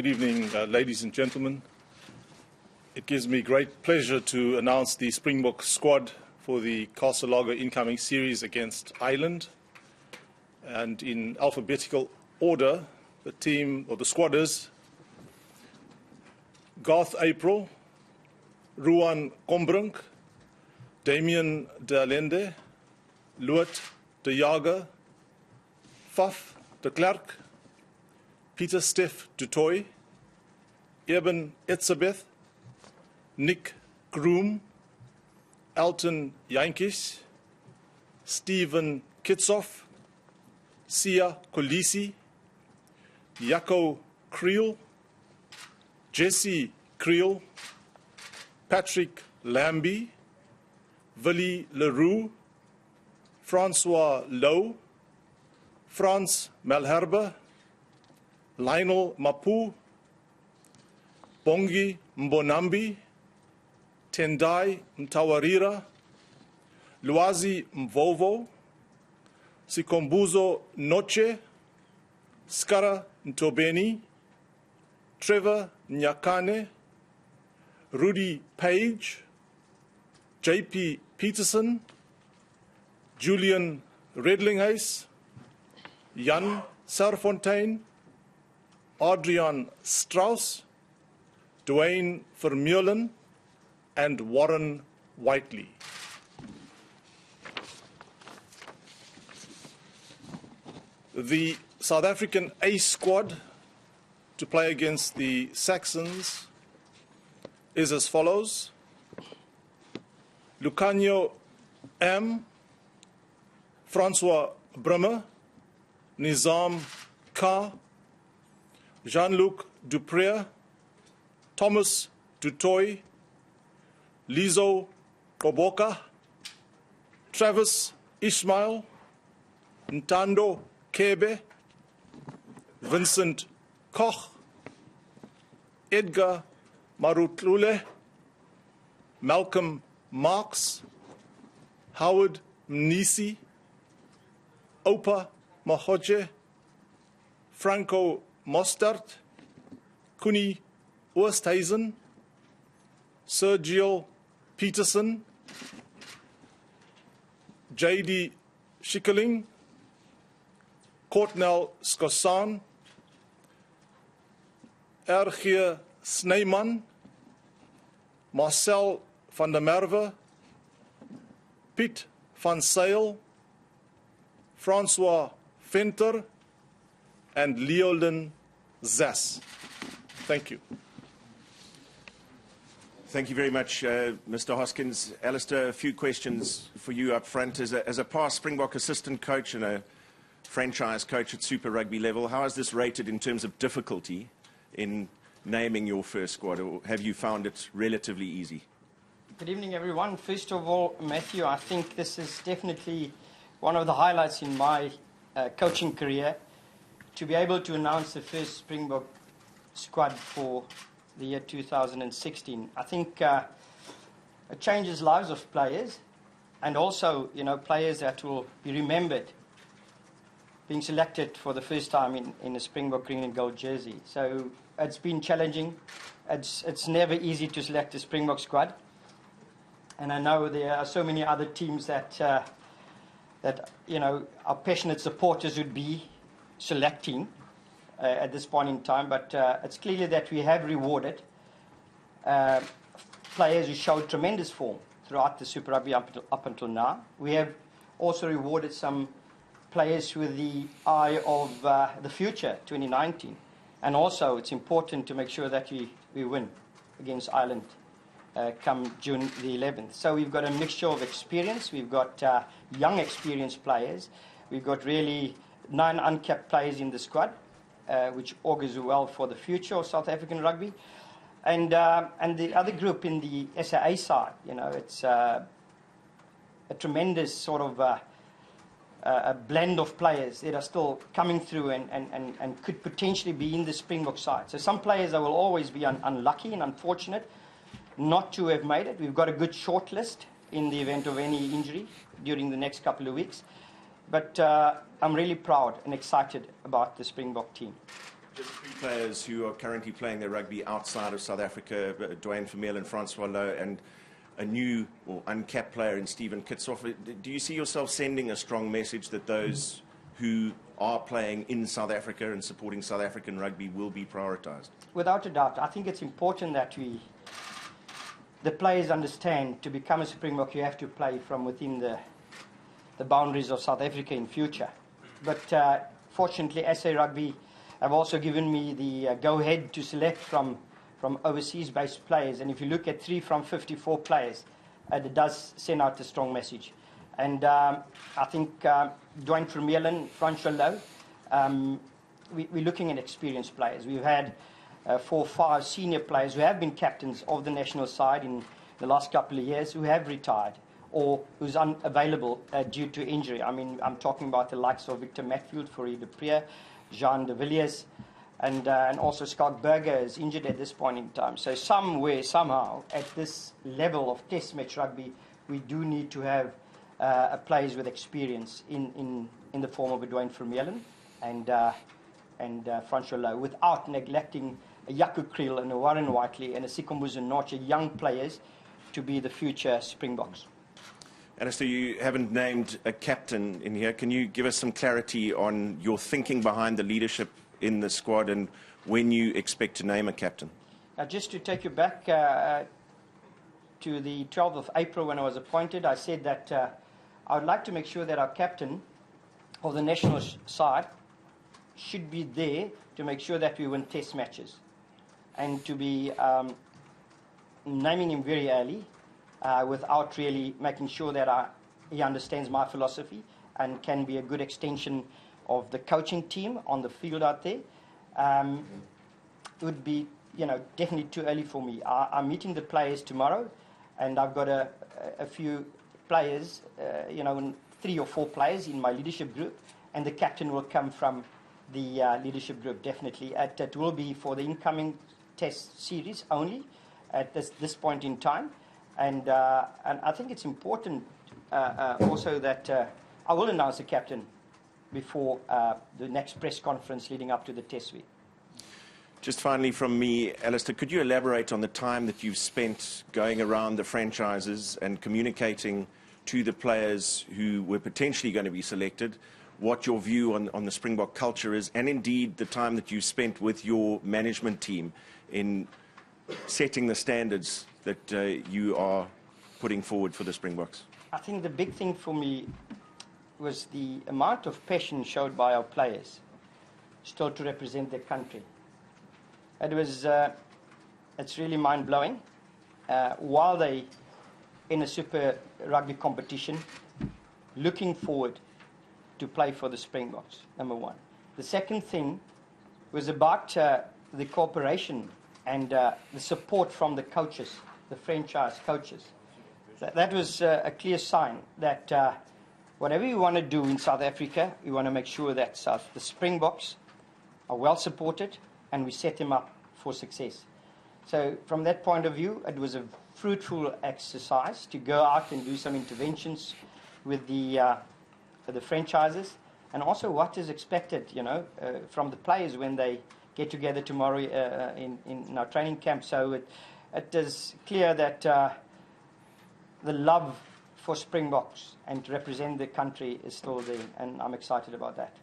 Good evening, ladies and gentlemen. It gives me great pleasure to announce the Springbok squad for the Castle Lager incoming series against Ireland. And in alphabetical order, the team or the squad is Garth April, Ruan Kombrink, Damien de Allende, Loet de Jager, Faf de Klerk, Peter Steph du Toit, Eben Etzebeth, Nick Groom, Elton Jantjies, Stephen Kitsoff, Sia Kolisi, Jaco Kriel, Jesse Kriel, Patrick Lambie, Willie Leroux, Francois Lowe, Frans Malherbe, Lionel Mapu, Bongi Mbonambi, Tendai Mtawarira, Luazi Mvovo, Sikombuzo Noche, Skara Ntobeni, Trevor Nyakane, Rudy Page, JP Peterson, Julian Redlinghuis, Jan Serfontein, Adrian Strauss, Dwayne Vermeulen, and Warren Whiteley. The South African A squad to play against the Saxons is as follows: Lucanio M, Francois Brummer, Nizam Ka, Jean-Luc Dupré, Thomas du Toit, Lizo Koboka, Travis Ismail, Ntando Kebe, Vincent Koch, Edgar Marutlule, Malcolm Marx, Howard Mnisi, Opa Mahoje, Franco Mostert, Kuni Oosthuizen, Sergio Peterson, J.D. Schikkeling, Courtnell Skosan, R.G. Snyman, Marcel van der Merwe, Piet van Zyl, Francois Venter, and Leolin Zas. Thank you. Thank you very much, Mr. Hoskins. Allister, a few questions for you up front. As a past Springbok assistant coach and a franchise coach at Super Rugby level, how is this rated in terms of difficulty in naming your first squad, or have you found it relatively easy? Good evening, everyone. First of all, Matthew, I think this is definitely one of the highlights in my coaching career, to be able to announce the first Springbok squad for the year 2016. I think it changes lives of players, and also, players that will be remembered being selected for the first time in a Springbok green and gold jersey. So it's been challenging. It's never easy to select a Springbok squad, and I know there are so many other teams that our passionate supporters would be selecting at this point in time, but it's clearly that we have rewarded players who showed tremendous form throughout the Super Rugby up until now. We have also rewarded some players with the eye of the future, 2019. And also, it's important to make sure that we win against Ireland come June the 11th. So we've got a mixture of experience. We've got young, experienced players. We've got really 9 uncapped players in the squad, which augurs well for the future of South African rugby. And the other group in the SAA side, it's a tremendous sort of a blend of players that are still coming through and could potentially be in the Springbok side. So some players that will always be unlucky and unfortunate not to have made it. We've got a good short list in the event of any injury during the next couple of weeks. But I'm really proud and excited about the Springbok team. Just 3 players who are currently playing their rugby outside of South Africa, Dwayne Vermeulen and Francois Lowe, and a new or uncapped player in Stephen Kitsoff. Do you see yourself sending a strong message that those who are playing in South Africa and supporting South African rugby will be prioritised? Without a doubt. I think it's important that the players understand to become a Springbok you have to play from within the boundaries of South Africa in future. But fortunately, SA Rugby have also given me the go-ahead to select from overseas-based players. And if you look at 3 from 54 players, it does send out a strong message. And I think Dwayne Vermeulen, Francois Lowe, we're looking at experienced players. We've had 4 or 5 senior players who have been captains of the national side in the last couple of years who have retired or who's unavailable due to injury. I mean, I'm talking about the likes of Victor Matfield, Fourie de Prier, Jean de Villiers, and also Scott Berger is injured at this point in time. So somewhere, somehow, at this level of test match rugby, we do need to have players with experience in the form of a Dwayne Vermeulen and Francois Lowe, without neglecting a Jaco Kriel and a Warren Whiteley and a Sikombuzo Norche, young players, to be the future Springboks. Allister, you haven't named a captain in here. Can you give us some clarity on your thinking behind the leadership in the squad and when you expect to name a captain? Just to take you back to the 12th of April when I was appointed, I said that I would like to make sure that our captain of the national side should be there to make sure that we win test matches, and to be naming him very early without really making sure that he understands my philosophy and can be a good extension of the coaching team on the field out there. It would be, definitely too early for me. I'm meeting the players tomorrow, and I've got a few players, 3 or 4 players in my leadership group, and the captain will come from the leadership group, definitely. It will be for the incoming test series only at this point in time. And I think it's important also that I will announce the captain before the next press conference leading up to the test week. Just finally from me, Allister, could you elaborate on the time that you've spent going around the franchises and communicating to the players who were potentially going to be selected, what your view on the Springbok culture is, and indeed the time that you spent with your management team in setting the standards that you are putting forward for the Springboks? I think the big thing for me was the amount of passion showed by our players still to represent their country. It's really mind-blowing. While they in a Super Rugby competition, looking forward to play for the Springboks, number one. The second thing was about the cooperation and the support from the coaches, the franchise coaches. That was a clear sign that whatever we want to do in South Africa, we want to make sure that the Springboks are well supported and we set them up for success. So from that point of view, it was a fruitful exercise to go out and do some interventions with the franchises, and also what is expected, from the players when they get together tomorrow in our training camp. So it is clear that the love for Springboks and to represent the country is still there, and I'm excited about that.